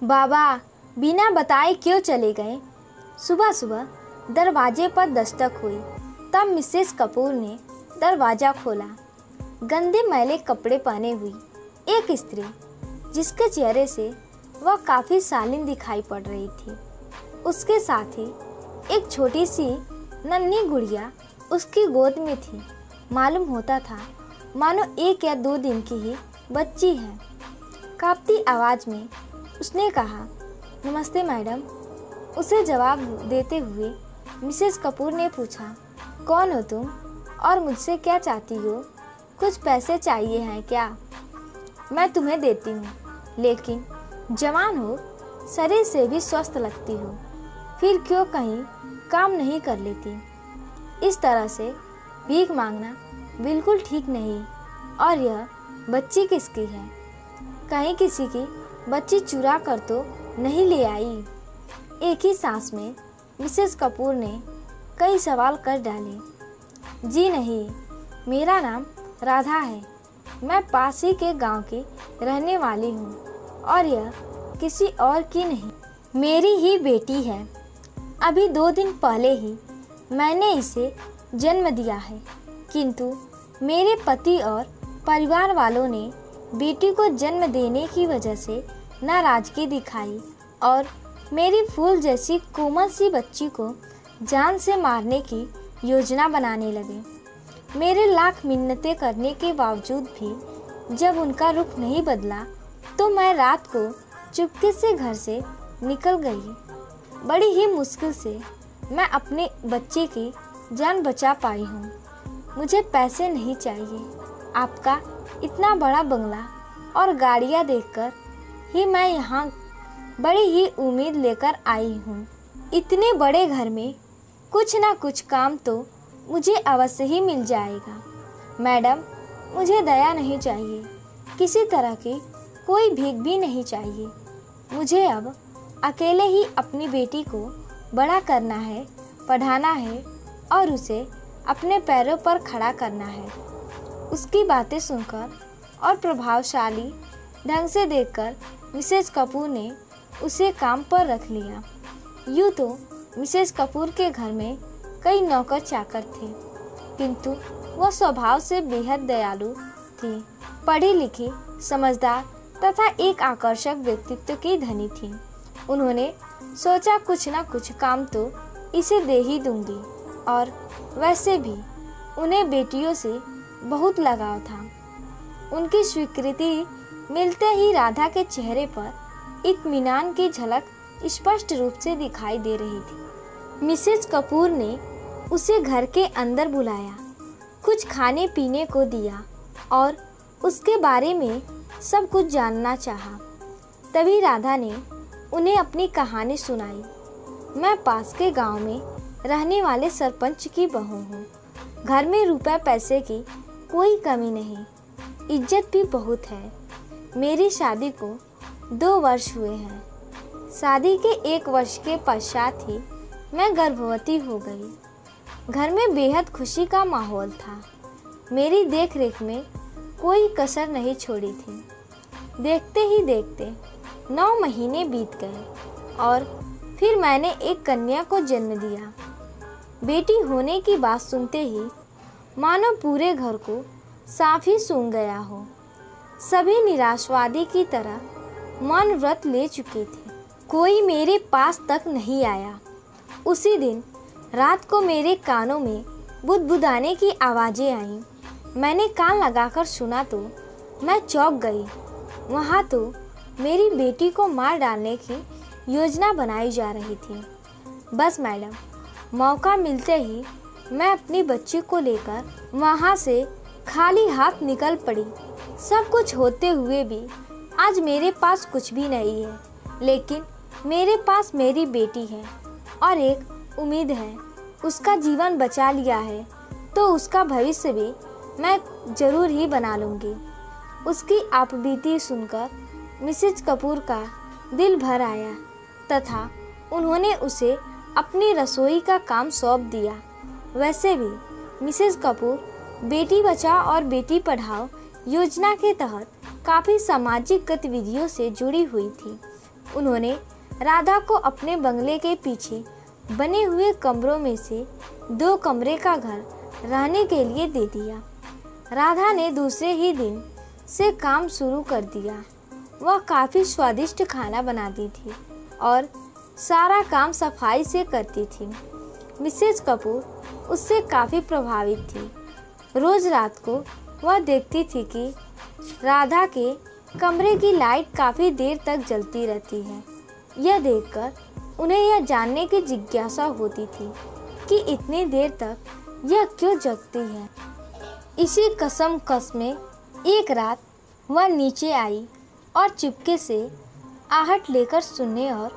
बाबा बिना बताए क्यों चले गए? सुबह सुबह दरवाजे पर दस्तक हुई। तब मिसेस कपूर ने दरवाज़ा खोला। गंदे मैले कपड़े पहने हुई एक स्त्री, जिसके चेहरे से वह काफ़ी शालीन दिखाई पड़ रही थी। उसके साथ ही एक छोटी सी नन्ही गुड़िया उसकी गोद में थी। मालूम होता था मानो 1 या 2 दिन की ही बच्ची है। कांपती आवाज़ में उसने कहा, नमस्ते मैडम। उसे जवाब देते हुए मिसेस कपूर ने पूछा, कौन हो तुम और मुझसे क्या चाहती हो? कुछ पैसे चाहिए हैं क्या? मैं तुम्हें देती हूँ, लेकिन जवान हो, शरीर से भी स्वस्थ लगती हो, फिर क्यों कहीं काम नहीं कर लेती? इस तरह से भीख मांगना बिल्कुल ठीक नहीं। और यह बच्ची किसकी है? कहीं किसी की बच्ची चुरा कर तो नहीं ले आई? एक ही सांस में मिसेस कपूर ने कई सवाल कर डाले। जी नहीं, मेरा नाम राधा है। मैं पास ही के गांव की रहने वाली हूँ और यह किसी और की नहीं, मेरी ही बेटी है। अभी 2 दिन पहले ही मैंने इसे जन्म दिया है, किंतु मेरे पति और परिवार वालों ने बेटी को जन्म देने की वजह से नाराज़गी दिखाई और मेरी फूल जैसी कोमल सी बच्ची को जान से मारने की योजना बनाने लगे। मेरे लाख मिन्नतें करने के बावजूद भी जब उनका रुख नहीं बदला तो मैं रात को चुपके से घर से निकल गई। बड़ी ही मुश्किल से मैं अपने बच्चे की जान बचा पाई हूँ। मुझे पैसे नहीं चाहिए। आपका इतना बड़ा बंगला और गाड़ियाँ देखकर ही मैं यहाँ बड़ी ही उम्मीद लेकर आई हूँ। इतने बड़े घर में कुछ ना कुछ काम तो मुझे अवश्य ही मिल जाएगा। मैडम, मुझे दया नहीं चाहिए, किसी तरह की कोई भीख भी नहीं चाहिए। मुझे अब अकेले ही अपनी बेटी को बड़ा करना है, पढ़ाना है और उसे अपने पैरों पर खड़ा करना है। उसकी बातें सुनकर और प्रभावशाली ढंग से देखकर मिसेस कपूर ने उसे काम पर रख लिया। यूँ तो मिसेस कपूर के घर में कई नौकर चाकर थे, किंतु वह स्वभाव से बेहद दयालु थी। पढ़ी लिखी, समझदार तथा एक आकर्षक व्यक्तित्व की धनी थी। उन्होंने सोचा कुछ ना कुछ काम तो इसे दे ही दूंगी। और वैसे भी उन्हें बेटियों से बहुत लगाव था। उनकी स्वीकृति मिलते ही राधा के चेहरे पर इत्मीनान की झलक स्पष्ट रूप से दिखाई दे रही थी। मिसेस कपूर ने उसे घर के अंदर बुलाया, कुछ खाने पीने को दिया और उसके बारे में सब कुछ जानना चाहा। तभी राधा ने उन्हें अपनी कहानी सुनाई। मैं पास के गांव में रहने वाले सरपंच की बहू हूँ। घर में रुपए पैसे की कोई कमी नहीं, इज्जत भी बहुत है। मेरी शादी को 2 वर्ष हुए हैं। शादी के 1 वर्ष के पश्चात ही मैं गर्भवती हो गई। घर में बेहद खुशी का माहौल था। मेरी देखरेख में कोई कसर नहीं छोड़ी थी। देखते ही देखते 9 महीने बीत गए और फिर मैंने एक कन्या को जन्म दिया। बेटी होने की बात सुनते ही मानो पूरे घर को सांप ही सूंघ गया हो। सभी निराशवादी की तरह मौन व्रत ले चुके थे। कोई मेरे पास तक नहीं आया। उसी दिन रात को मेरे कानों में बुदबुदाने की आवाज़ें आईं। मैंने कान लगाकर सुना तो मैं चौंक गई। वहाँ तो मेरी बेटी को मार डालने की योजना बनाई जा रही थी। बस मैडम, मौका मिलते ही मैं अपनी बच्ची को लेकर वहाँ से खाली हाथ निकल पड़ी। सब कुछ होते हुए भी आज मेरे पास कुछ भी नहीं है, लेकिन मेरे पास मेरी बेटी है और एक उम्मीद है। उसका जीवन बचा लिया है तो उसका भविष्य भी मैं ज़रूर ही बना लूँगी। उसकी आपबीती सुनकर मिसेस कपूर का दिल भर आया तथा उन्होंने उसे अपनी रसोई का काम सौंप दिया। वैसे भी मिसेस कपूर बेटी बचाओ और बेटी पढ़ाओ योजना के तहत काफ़ी सामाजिक गतिविधियों से जुड़ी हुई थी, उन्होंने राधा को अपने बंगले के पीछे बने हुए कमरों में से 2 कमरे का घर रहने के लिए दे दिया। राधा ने दूसरे ही दिन से काम शुरू कर दिया। वह काफ़ी स्वादिष्ट खाना बनाती थी और सारा काम सफाई से करती थी। मिसेज कपूर उससे काफ़ी प्रभावित थी। रोज़ रात को वह देखती थी कि राधा के कमरे की लाइट काफ़ी देर तक जलती रहती है। यह देखकर उन्हें यह जानने की जिज्ञासा होती थी कि इतनी देर तक यह क्यों जगती है। इसी कशमकश में एक रात वह नीचे आई और चुपके से आहट लेकर सुनने और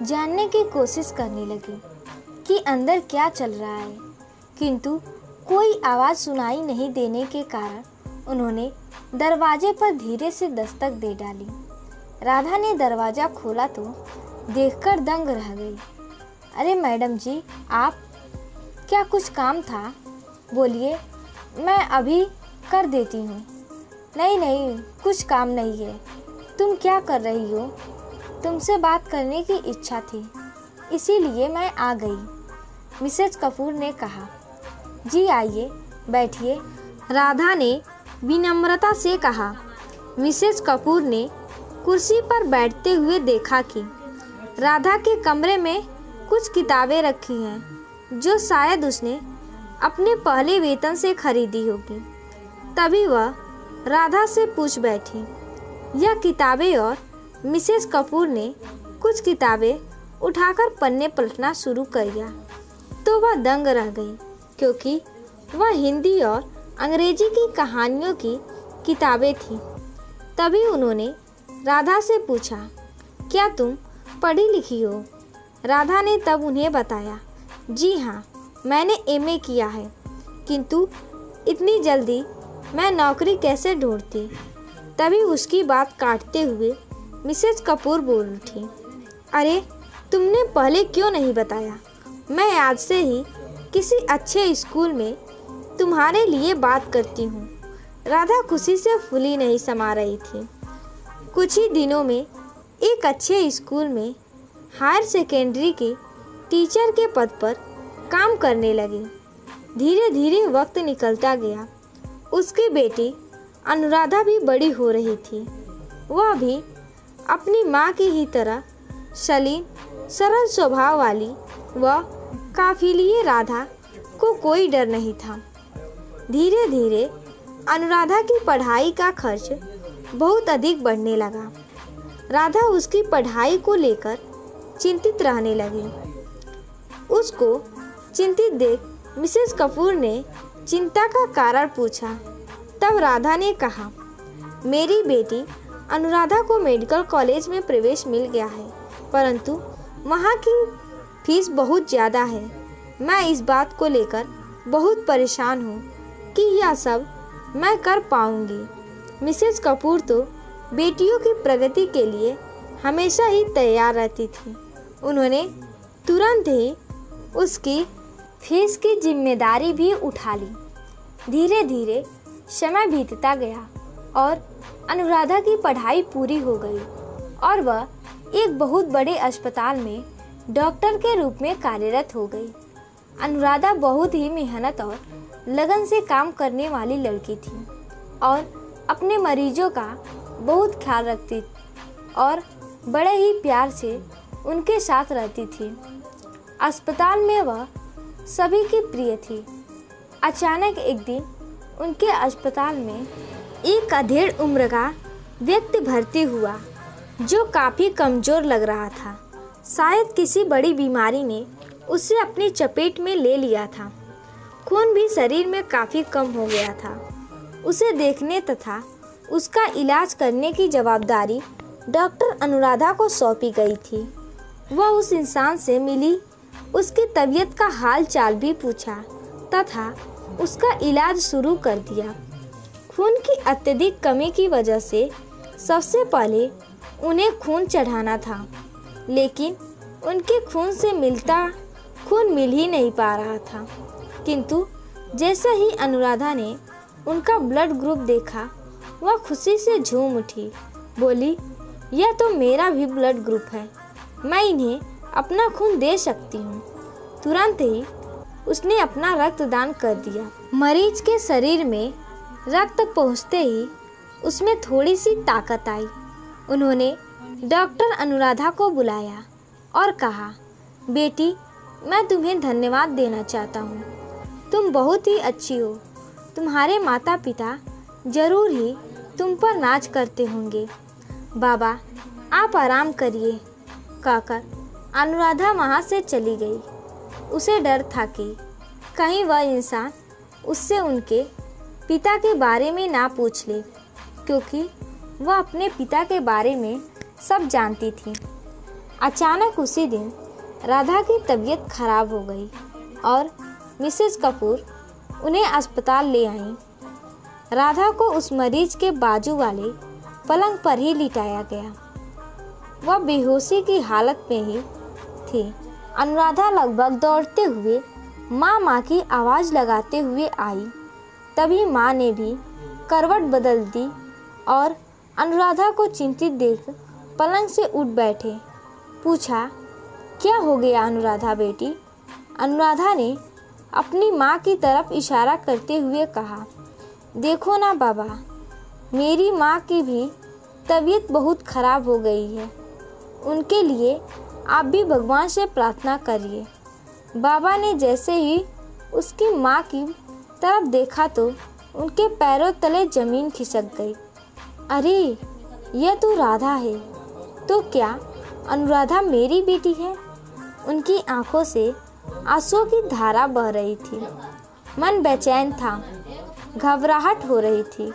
जानने की कोशिश करने लगी कि अंदर क्या चल रहा है, किंतु कोई आवाज़ सुनाई नहीं देने के कारण उन्होंने दरवाजे पर धीरे से दस्तक दे डाली। राधा ने दरवाज़ा खोला तो देखकर दंग रह गई। अरे मैडम जी, आप? क्या कुछ काम था? बोलिए, मैं अभी कर देती हूँ। नहीं नहीं, कुछ काम नहीं है। तुम क्या कर रही हो? तुमसे बात करने की इच्छा थी, इसीलिए मैं आ गई, मिसेज कपूर ने कहा। जी आइए, बैठिए, राधा ने विनम्रता से कहा। मिसेज कपूर ने कुर्सी पर बैठते हुए देखा कि राधा के कमरे में कुछ किताबें रखी हैं जो शायद उसने अपने पहले वेतन से खरीदी होगी। तभी वह राधा से पूछ बैठी यह किताबें, और मिसेज कपूर ने कुछ किताबें उठाकर पन्ने पलटना शुरू कर दिया तो वह दंग रह गई, क्योंकि वह हिंदी और अंग्रेजी की कहानियों की किताबें थीं। तभी उन्होंने राधा से पूछा, क्या तुम पढ़ी लिखी हो? राधा ने तब उन्हें बताया, जी हाँ, मैंने एमए किया है, किंतु इतनी जल्दी मैं नौकरी कैसे ढूंढती। तभी उसकी बात काटते हुए मिसेज कपूर बोल उठी, अरे तुमने पहले क्यों नहीं बताया? मैं आज से ही किसी अच्छे स्कूल में तुम्हारे लिए बात करती हूँ। राधा खुशी से फूली नहीं समा रही थी। कुछ ही दिनों में एक अच्छे स्कूल में हायर सेकेंडरी के टीचर के पद पर काम करने लगी। धीरे धीरे वक्त निकलता गया। उसकी बेटी अनुराधा भी बड़ी हो रही थी। वह भी अपनी माँ की ही तरह शालीन सरल स्वभाव वाली व काफिलिए राधा को कोई डर नहीं था। धीरे धीरे अनुराधा की पढ़ाई का खर्च बहुत अधिक बढ़ने लगा। राधा उसकी पढ़ाई को लेकर चिंतित रहने लगी। उसको चिंतित देख मिसेज कपूर ने चिंता का कारण पूछा। तब राधा ने कहा, मेरी बेटी अनुराधा को मेडिकल कॉलेज में प्रवेश मिल गया है, परंतु वहाँ की फीस बहुत ज़्यादा है। मैं इस बात को लेकर बहुत परेशान हूँ कि यह सब मैं कर पाऊँगी। मिसेज कपूर तो बेटियों की प्रगति के लिए हमेशा ही तैयार रहती थी। उन्होंने तुरंत ही उसकी फीस की जिम्मेदारी भी उठा ली। धीरे धीरे समय बीतता गया और अनुराधा की पढ़ाई पूरी हो गई और वह एक बहुत बड़े अस्पताल में डॉक्टर के रूप में कार्यरत हो गई। अनुराधा बहुत ही मेहनत और लगन से काम करने वाली लड़की थी और अपने मरीजों का बहुत ख्याल रखती और बड़े ही प्यार से उनके साथ रहती थी। अस्पताल में वह सभी की प्रिय थी। अचानक एक दिन उनके अस्पताल में एक अधेड़ उम्र का व्यक्ति भर्ती हुआ जो काफ़ी कमज़ोर लग रहा था। शायद किसी बड़ी बीमारी ने उसे अपनी चपेट में ले लिया था। खून भी शरीर में काफ़ी कम हो गया था। उसे देखने तथा उसका इलाज करने की जवाबदारी डॉक्टर अनुराधा को सौंपी गई थी। वह उस इंसान से मिली, उसकी तबीयत का हाल चाल भी पूछा तथा उसका इलाज शुरू कर दिया। खून की अत्यधिक कमी की वजह से सबसे पहले उन्हें खून चढ़ाना था, लेकिन उनके खून से मिलता खून मिल ही नहीं पा रहा था। किंतु जैसे ही अनुराधा ने उनका ब्लड ग्रुप देखा, वह खुशी से झूम उठी। बोली, यह तो मेरा भी ब्लड ग्रुप है, मैं इन्हें अपना खून दे सकती हूँ। तुरंत ही उसने अपना रक्तदान कर दिया। मरीज के शरीर में रक्त पहुँचते ही उसमें थोड़ी सी ताकत आई। उन्होंने डॉक्टर अनुराधा को बुलाया और कहा, बेटी, मैं तुम्हें धन्यवाद देना चाहता हूँ। तुम बहुत ही अच्छी हो। तुम्हारे माता पिता जरूर ही तुम पर नाज करते होंगे। बाबा, आप आराम करिए। कहकर अनुराधा वहाँ से चली गई। उसे डर था कि कहीं वह इंसान उससे उनके पिता के बारे में ना पूछ ले, क्योंकि वह अपने पिता के बारे में सब जानती थी। अचानक उसी दिन राधा की तबीयत खराब हो गई और मिसेस कपूर उन्हें अस्पताल ले आईं। राधा को उस मरीज के बाजू वाले पलंग पर ही लिटाया गया। वह बेहोशी की हालत में ही थी। अनुराधा लगभग दौड़ते हुए माँ की आवाज़ लगाते हुए आई। तभी माँ ने भी करवट बदल दी और अनुराधा को चिंतित देख पलंग से उठ बैठे। पूछा, क्या हो गया अनुराधा बेटी? अनुराधा ने अपनी माँ की तरफ इशारा करते हुए कहा, देखो ना बाबा, मेरी माँ की भी तबीयत बहुत खराब हो गई है। उनके लिए आप भी भगवान से प्रार्थना करिए। बाबा ने जैसे ही उसकी माँ की तरफ देखा तो उनके पैरों तले ज़मीन खिसक गई। अरे, यह तो राधा है। तो क्या अनुराधा मेरी बेटी है? उनकी आंखों से आंसुओं की धारा बह रही थी। मन बेचैन था, घबराहट हो रही थी।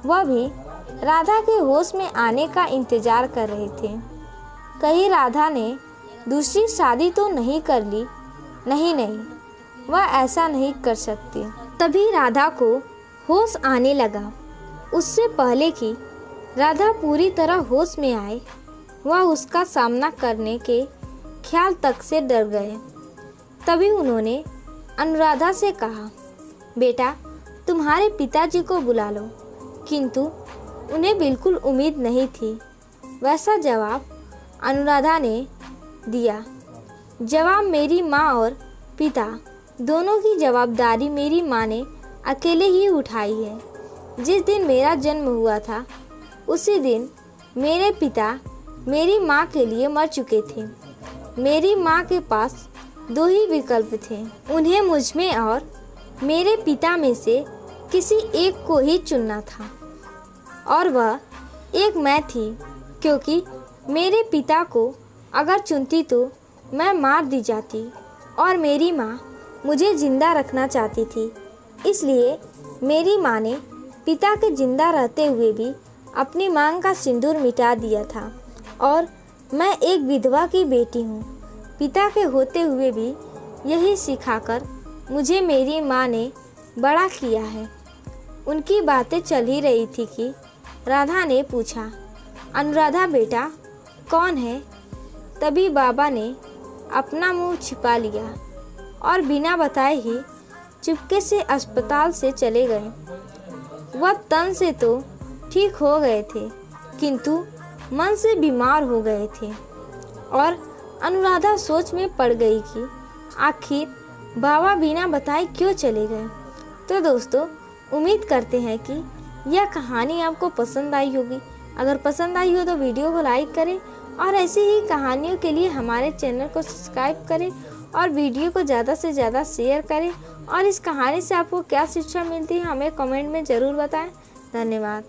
वह भी राधा के होश में आने का इंतजार कर रहे थे। कहीं राधा ने दूसरी शादी तो नहीं कर ली? नहीं, वह ऐसा नहीं कर सकती। तभी राधा को होश आने लगा। उससे पहले कि राधा पूरी तरह होश में आए, वह उसका सामना करने के ख्याल तक से डर गए। तभी उन्होंने अनुराधा से कहा, बेटा, तुम्हारे पिताजी को बुला लो। किंतु उन्हें बिल्कुल उम्मीद नहीं थी वैसा जवाब अनुराधा ने दिया। जवाब मेरी माँ और पिता दोनों की जवाबदारी मेरी माँ ने अकेले ही उठाई है। जिस दिन मेरा जन्म हुआ था उसी दिन मेरे पिता मेरी माँ के लिए मर चुके थे। मेरी माँ के पास दो ही विकल्प थे, उन्हें मुझ में और मेरे पिता में से किसी एक को ही चुनना था, और वह एक मैं थी। क्योंकि मेरे पिता को अगर चुनती तो मैं मार दी जाती और मेरी माँ मुझे जिंदा रखना चाहती थी। इसलिए मेरी माँ ने पिता के जिंदा रहते हुए भी अपनी मांग का सिंदूर मिटा दिया था, और मैं एक विधवा की बेटी हूँ। पिता के होते हुए भी यही सिखाकर मुझे मेरी माँ ने बड़ा किया है। उनकी बातें चल ही रही थी कि राधा ने पूछा, अनुराधा बेटा, कौन है? तभी बाबा ने अपना मुंह छिपा लिया और बिना बताए ही चुपके से अस्पताल से चले गए। वह तन से तो ठीक हो गए थे, किंतु मन से बीमार हो गए थे। और अनुराधा सोच में पड़ गई कि आखिर बाबा बिना बताए क्यों चले गए। तो दोस्तों, उम्मीद करते हैं कि यह कहानी आपको पसंद आई होगी। अगर पसंद आई हो तो वीडियो को लाइक करें और ऐसी ही कहानियों के लिए हमारे चैनल को सब्सक्राइब करें और वीडियो को ज़्यादा से ज़्यादा शेयर करें। और इस कहानी से आपको क्या शिक्षा मिलती है हमें कमेंट में ज़रूर बताएं। धन्यवाद।